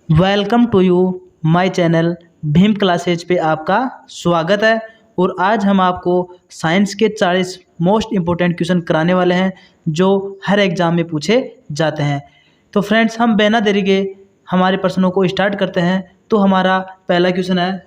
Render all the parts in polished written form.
Welcome to you my channel Bhim classes पे आपका स्वागत है। और आज हम आपको साइंस के 40 मोस्ट इम्पोर्टेंट क्वेश्चन कराने वाले हैं जो हर एग्ज़ाम में पूछे जाते हैं। तो फ्रेंड्स, हम बिना देरी के हमारे प्रश्नों को स्टार्ट करते हैं। तो हमारा पहला क्वेश्चन है,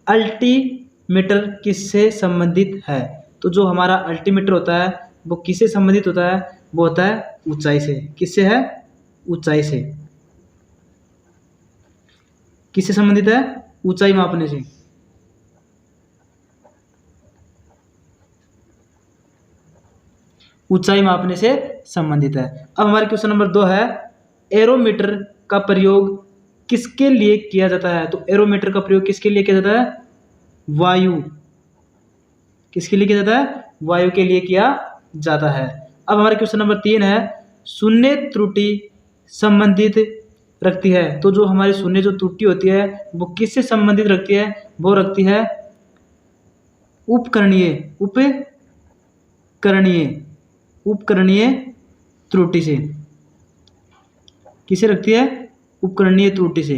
अल्टीमीटर किससे संबंधित है? तो जो हमारा अल्टीमीटर होता है वो किससे संबंधित होता है? वो होता है ऊंचाई से। किससे है? ऊंचाई से। किससे संबंधित है? ऊंचाई मापने से। ऊंचाई मापने से संबंधित है। अब हमारे क्वेश्चन नंबर 2 है, एरोमीटर का प्रयोग किसके लिए किया जाता है? तो एरोमीटर का प्रयोग किसके लिए किया जाता है? वायु। किसके लिए किया जाता है? वायु के लिए किया जाता है। अब हमारे क्वेश्चन नंबर 3 है, शून्य त्रुटि संबंधित रखती है। तो जो हमारी शून्य जो त्रुटि होती है वो किससे संबंधित रखती है? वो रखती है उपकरणीय त्रुटि से। किसे रखती है? उपकरणीय त्रुटि से।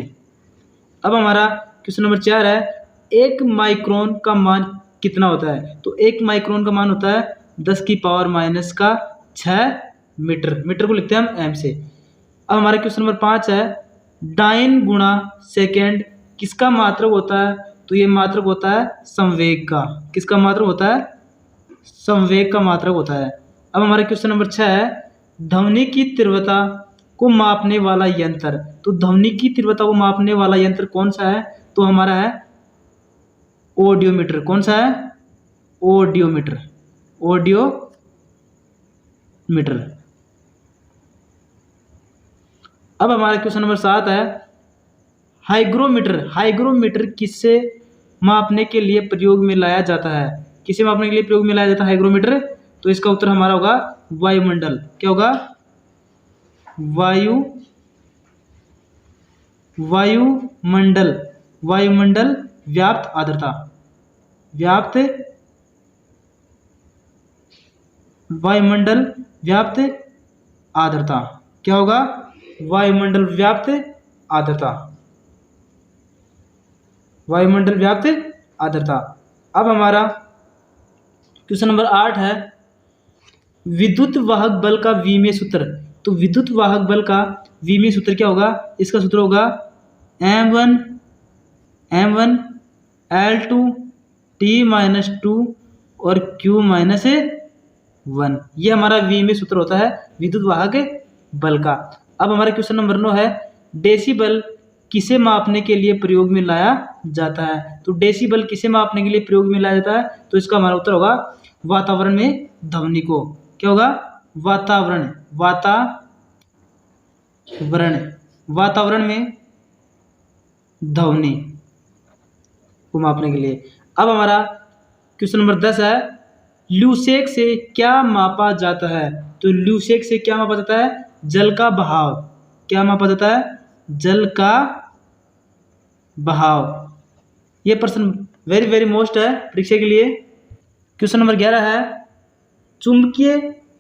अब हमारा क्वेश्चन नंबर 4 है, 1 माइक्रोन का मान कितना होता है? तो 1 माइक्रोन का मान होता है 10⁻⁶ मीटर। मीटर को लिखते हैं हम एम से। अब हमारा क्वेश्चन नंबर 5 है, डाइन गुणा सेकेंड किसका मात्रक होता है? तो ये मात्रक होता है संवेग का। किसका मात्रक होता है? संवेग का मात्रक होता है। अब हमारा क्वेश्चन नंबर 6 है, ध्वनि की तीव्रता को मापने वाला यंत्र। तो ध्वनि की तीव्रता को मापने वाला यंत्र कौन सा है? तो हमारा है ऑडियोमीटर। कौन सा है? ऑडियोमीटर। अब हमारा क्वेश्चन नंबर 7 है, हाइग्रोमीटर किससे मापने के लिए प्रयोग में लाया जाता है? किसे मापने के लिए प्रयोग में लाया जाता है हाइग्रोमीटर? तो इसका उत्तर हमारा होगा वायुमंडल। क्या होगा? वायुमंडल व्याप्त आर्द्रता। वायुमंडल व्याप्त आर्द्रता। क्या होगा? वायुमंडल व्याप्त आर्द्रता। अब हमारा क्वेश्चन नंबर 8 है, विद्युत वाहक बल का विमीय सूत्र। तो विद्युत वाहक बल का विमीय सूत्र क्या होगा? इसका सूत्र होगा m1 L2 T-2 और Q-1। ये हमारा विमीय सूत्र होता है विद्युत वाहक बल का। अब हमारा क्वेश्चन नंबर 9 है, डेसिबल किसे मापने के लिए प्रयोग में लाया जाता है? तो डेसिबल किसे मापने के लिए प्रयोग में लाया जाता है? तो इसका हमारा उत्तर होगा वातावरण में ध्वनि को। क्या होगा? वातावरण में ध्वनि को मापने के लिए। अब हमारा क्वेश्चन नंबर 10 है, ल्यूसेक से क्या मापा जाता है? तो ल्यूसेक से क्या मापा जाता है? जल का बहाव। क्या मापा जाता है? जल का बहाव। ये प्रश्न वेरी वेरी मोस्ट है परीक्षा के लिए। क्वेश्चन नंबर 11 है, चुंबकीय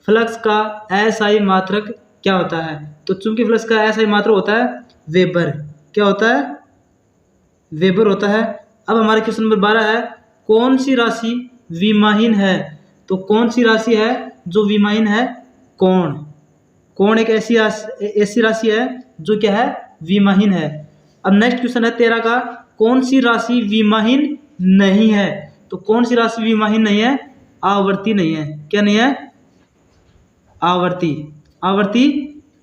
फ्लक्स का एसआई मात्रक क्या होता है? तो चुंबकीय फ्लक्स का एसआई मात्रक होता है वेबर। क्या होता है? वेबर होता है। अब हमारे क्वेश्चन नंबर 12 है, कौन सी राशि विमाहीन है? तो कौन सी राशि है जो विमाहीन है? कोण एक ऐसी राशि है जो क्या है? विमाहीन है। अब नेक्स्ट क्वेश्चन है 13 का, कौन सी राशि विमाहीन नहीं है? तो कौन सी राशि विमाहीन नहीं है? आवर्ती नहीं है। क्या नहीं है? आवर्ती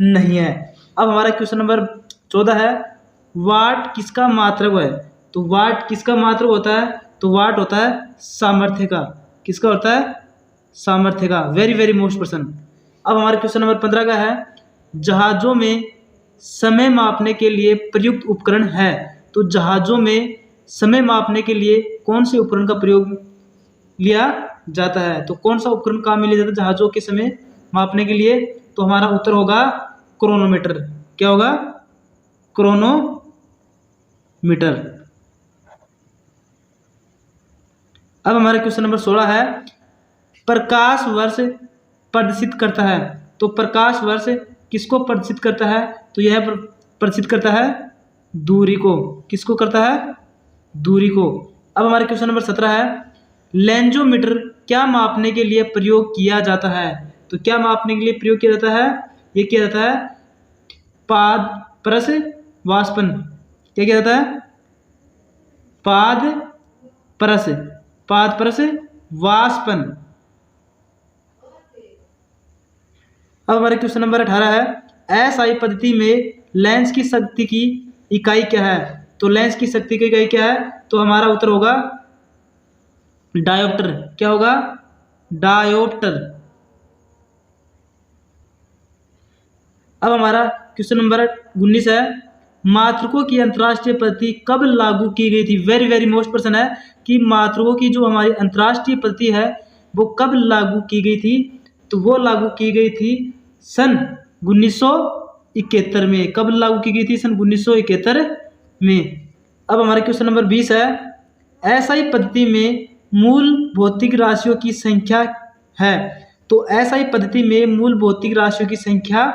नहीं है। अब हमारा क्वेश्चन नंबर 14 है, वाट किसका मात्रक है? तो वाट किसका मात्रक होता है? तो वाट होता है सामर्थ्य का। किसका होता है? सामर्थ्य का। Very very most question. अब हमारे क्वेश्चन नंबर 15 का है, जहाजों में समय मापने के लिए प्रयुक्त उपकरण है। तो जहाजों में समय मापने के लिए कौन से उपकरण का प्रयोग लिया जाता है? तो कौन सा उपकरण काम में लिया जाता है जहाजों के समय मापने के लिए? तो हमारा उत्तर होगा क्रोनोमीटर। क्या होगा? क्रोनोमीटर। अब हमारा क्वेश्चन नंबर 16 है, प्रकाश वर्ष प्रदर्शित करता है। तो प्रकाश वर्ष किसको प्रदर्शित करता है? तो यह प्रदर्शित करता है दूरी को। किसको करता है? दूरी को। अब हमारे क्वेश्चन नंबर 17 है, लेंजोमीटर क्या मापने के लिए प्रयोग किया जाता है? तो क्या मापने के लिए प्रयोग किया जाता है? ये किया जाता है पाद परस वाष्पन। क्या किया जाता है? पाद परस वाष्पन। अब हमारे क्वेश्चन नंबर 18 है, एसआई पद्धति में लेंस की शक्ति की इकाई क्या है? तो लेंस की शक्ति की इकाई क्या है? तो हमारा उत्तर होगा डायोप्टर। क्या होगा? डायोप्टर। अब हमारा क्वेश्चन नंबर 19 है, मात्रकों की अंतर्राष्ट्रीय पद्धति कब लागू की गई थी? वेरी वेरी मोस्ट प्रश्न है कि मात्रकों की जो हमारी अंतर्राष्ट्रीय पद्धति है वो कब लागू की गई थी? तो वो लागू की गई थी सन 1971 में। कब लागू की गई थी? सन 1971 में। अब हमारे क्वेश्चन नंबर 20 है, एसआई पद्धति में मूल भौतिक राशियों की संख्या है। तो एसआई पद्धति में मूल भौतिक राशियों की संख्या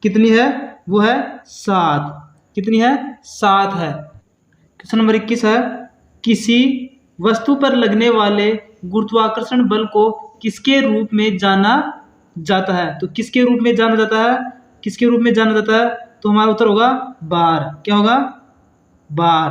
कितनी है? वो है 7। कितनी है? 7 है। क्वेश्चन नंबर 21 है, किसी वस्तु पर लगने वाले गुरुत्वाकर्षण बल को किसके रूप में जाना जाता है? तो किसके रूप में जाना जाता है? किसके रूप में जाना जाता है? तो हमारा उत्तर होगा बार। क्या होगा? बार।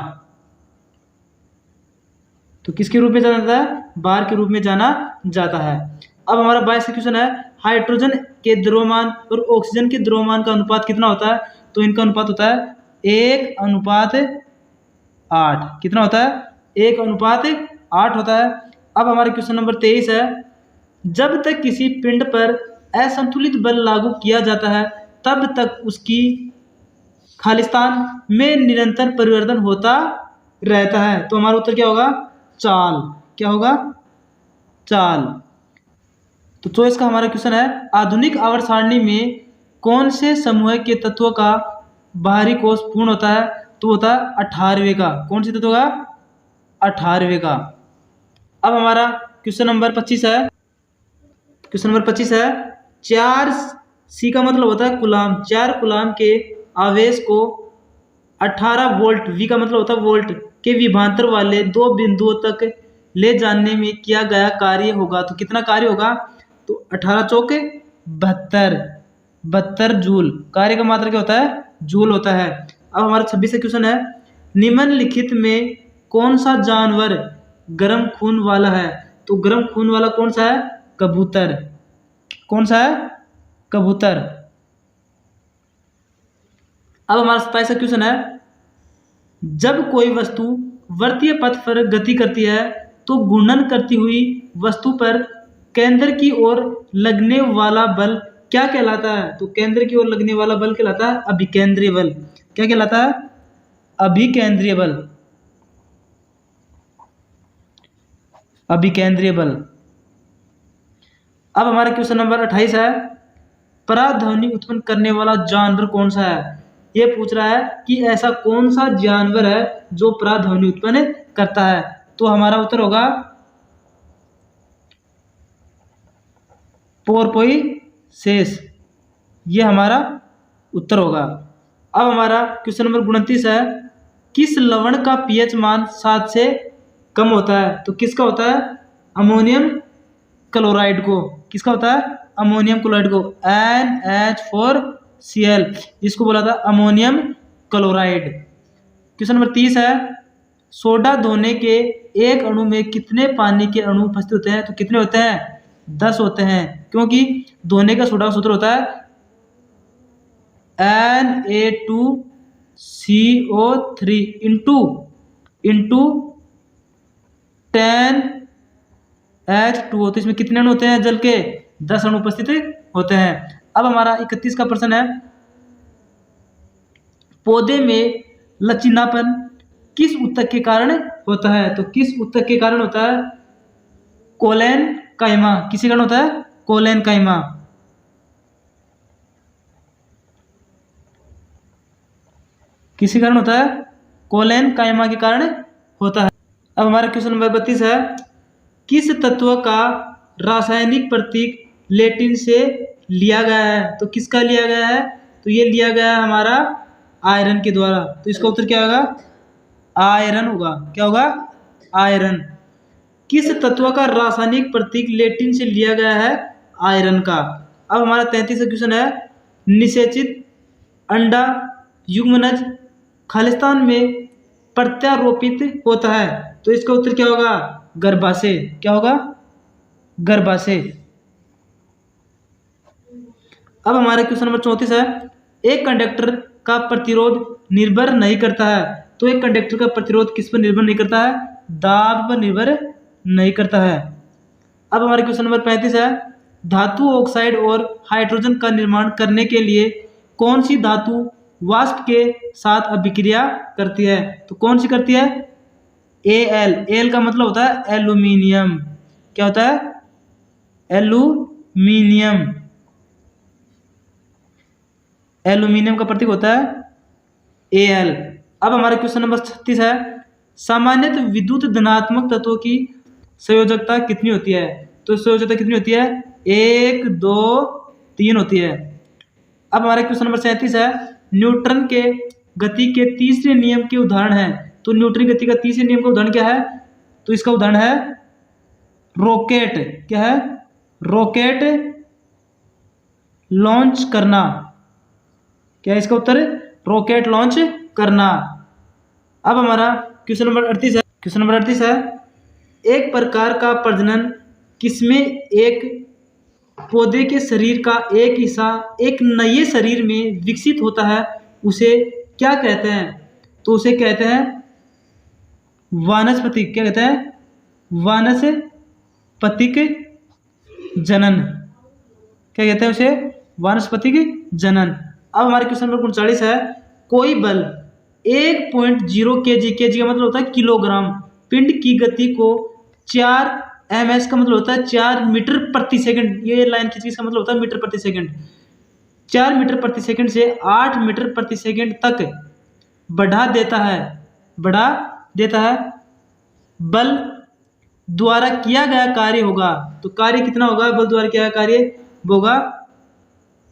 तो किसके रूप में जाना जाता है? बार के रूप में जाना जाता है। अब हमारा 22 क्वेश्चन है, हाइड्रोजन के द्रव्यमान और ऑक्सीजन के द्रव्यमान का अनुपात कितना होता है? तो इनका अनुपात होता है 1:8। कितना होता है? 1:8 होता है। अब हमारे क्वेश्चन नंबर 23 है, जब तक किसी पिंड पर असंतुलित बल लागू किया जाता है तब तक उसकी खालिस्तान में निरंतर परिवर्तन होता रहता है। तो हमारा उत्तर क्या होगा? चाल। क्या होगा? चाल। तो चॉइस का हमारा क्वेश्चन है, आधुनिक आवर्त सारणी में कौन से समूह के तत्वों का बाहरी कोष पूर्ण होता है? तो होता है 18वें का। कौन से तत्व का? 18वें का। अब हमारा क्वेश्चन नंबर 25 है। क्वेश्चन नंबर 25 है, 4 सी का मतलब होता है कूलाम। 4 कूलाम के आवेश को 18 वोल्ट, वी का मतलब होता है वोल्ट, के विभवांतर वाले 2 बिंदुओं तक ले जाने में किया गया कार्य होगा। तो कितना कार्य होगा? तो 18 चौक 72 जूल। कार्य का मात्रा क्या होता है? जूल होता है। अब हमारा 26 क्वेश्चन है, निम्नलिखित में कौन सा जानवर गर्म खून वाला है? तो गर्म खून वाला कौन सा है? कबूतर। कौन सा है? कबूतर। अब हमारा 27 क्वेश्चन है, जब कोई वस्तु वृत्तीय पथ पर गति करती है तो घूर्णन करती हुई वस्तु पर केंद्र की ओर लगने वाला बल क्या कहलाता है? तो केंद्र की ओर लगने वाला बल कहलाता है अभिकेंद्रीय बल। क्या कहलाता है? अभिकेंद्रीय बल। अभिकेंद्रीय बल। अब हमारा क्वेश्चन नंबर 28 है, पराध्वनि उत्पन्न करने वाला जानवर कौन सा है? ये पूछ रहा है कि ऐसा कौन सा जानवर है जो पराध्वनि उत्पन्न करता है? तो हमारा उत्तर होगा पोर्पोइसेस। ये हमारा उत्तर होगा। अब हमारा क्वेश्चन नंबर 29 है, किस लवण का पीएच मान 7 से कम होता है? तो किसका होता है? अमोनियम क्लोराइड को। किसका होता है? अमोनियम क्लोराइड को। NH4Cl, जिसको बोला था अमोनियम क्लोराइड। क्वेश्चन नंबर 30 है, सोडा धोने के एक अणु में कितने पानी के अणु उपस्थित होते हैं? तो कितने होते हैं? 10 होते हैं, क्योंकि धोने का सोडा का सूत्र होता है Na2CO3 इंटू 10H2O। तो इसमें कितने अणु होते हैं जल के? 10 अणु उपस्थित होते हैं। अब हमारा 31 का प्रश्न है, पौधे में लचीलापन किस ऊतक के कारण होता है? तो किस ऊतक के कारण होता है? कोलेनकाइमा। किसी कारण होता है? कोलेनकाइमा। किसी कारण होता है? कोलेनकाइमा के कारण होता है। अब हमारा क्वेश्चन नंबर 32 है, किस तत्व का रासायनिक प्रतीक लैटिन से लिया गया है, तो किसका लिया गया है? तो ये लिया गया है हमारा आयरन के द्वारा। तो इसका उत्तर क्या होगा? आयरन होगा। क्या होगा? आयरन। किस तत्व का रासायनिक प्रतीक लैटिन से लिया गया है? आयरन का। अब हमारा 33वां क्वेश्चन है, निषेचित अंडा युग्मनज खालिस्तान में प्रत्यारोपित होता है, तो इसका उत्तर क्या होगा? गर्भाशय। क्या होगा? गर्भाशय। अब हमारा क्वेश्चन नंबर 34 है, एक कंडक्टर का प्रतिरोध निर्भर नहीं करता है, तो एक कंडक्टर का प्रतिरोध किस पर निर्भर नहीं करता है? दाब पर निर्भर नहीं करता है। अब हमारे क्वेश्चन नंबर 35 है, धातु ऑक्साइड और हाइड्रोजन का निर्माण करने के लिए कौन सी धातु वाष्प के साथ अभिक्रिया करती है? तो कौन सी करती है? एल। एल का मतलब होता है एल्यूमिनियम। क्या होता है? एल्यूमिनियम। एल्यूमिनियम का प्रतीक होता है Al। अब हमारा क्वेश्चन नंबर 36 है, सामान्यतः विद्युत धनात्मक तत्वों की संयोजकता कितनी होती है? तो संयोजकता कितनी होती है? 1, 2, 3 होती है। अब हमारा क्वेश्चन नंबर 37 है, न्यूटन के गति के तीसरे नियम के उदाहरण है, तो न्यूटन गति का तीसरे नियम का उदाहरण क्या है? तो इसका उदाहरण है रॉकेट। क्या है? रॉकेट लॉन्च करना। क्या है इसका उत्तर? रॉकेट लॉन्च करना। अब हमारा क्वेश्चन नंबर 38 है, क्वेश्चन नंबर 38 है, एक प्रकार का प्रजनन किसमें एक पौधे के शरीर का एक हिस्सा एक नए शरीर में विकसित होता है, उसे क्या कहते हैं? तो उसे कहते हैं वानस्पतिक। क्या कहते हैं? वानस्पतिक जनन। क्या कहते हैं उसे? वानस्पतिक जनन। अब हमारे क्वेश्चन नंबर 39 है, कोई बल 1.0 kg, kg का मतलब होता है किलोग्राम, पिंड की गति को 4 ms का मतलब होता है 4 मीटर प्रति सेकंड, ये लाइन खींची, इसका मतलब होता है मीटर प्रति सेकंड, 4 मीटर प्रति सेकंड से 8 मीटर प्रति सेकंड तक बढ़ा देता है। बढ़ा देता है। बल द्वारा किया गया कार्य होगा, तो कार्य कितना होगा? बल द्वारा किया गया कार्य होगा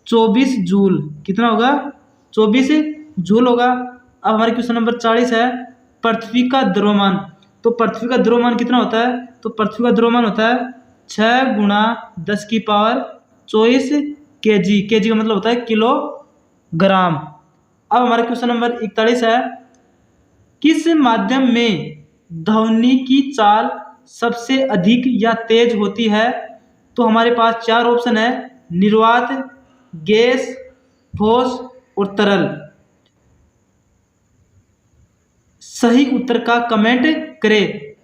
24 जूल। कितना होगा? 24 जूल होगा। अब हमारे क्वेश्चन नंबर 40 है, पृथ्वी का द्रव्यमान। तो पृथ्वी का द्रव्यमान कितना होता है? तो पृथ्वी का द्रव्यमान होता है 6 × 10⁻24 kg। kg का मतलब होता है किलोग्राम। अब हमारा क्वेश्चन नंबर 41 है, किस माध्यम में ध्वनि की चाल सबसे अधिक या तेज होती है? तो हमारे पास 4 ऑप्शन है, निर्वात, गैस, ठोस और तरल। सही उत्तर का कमेंट करें।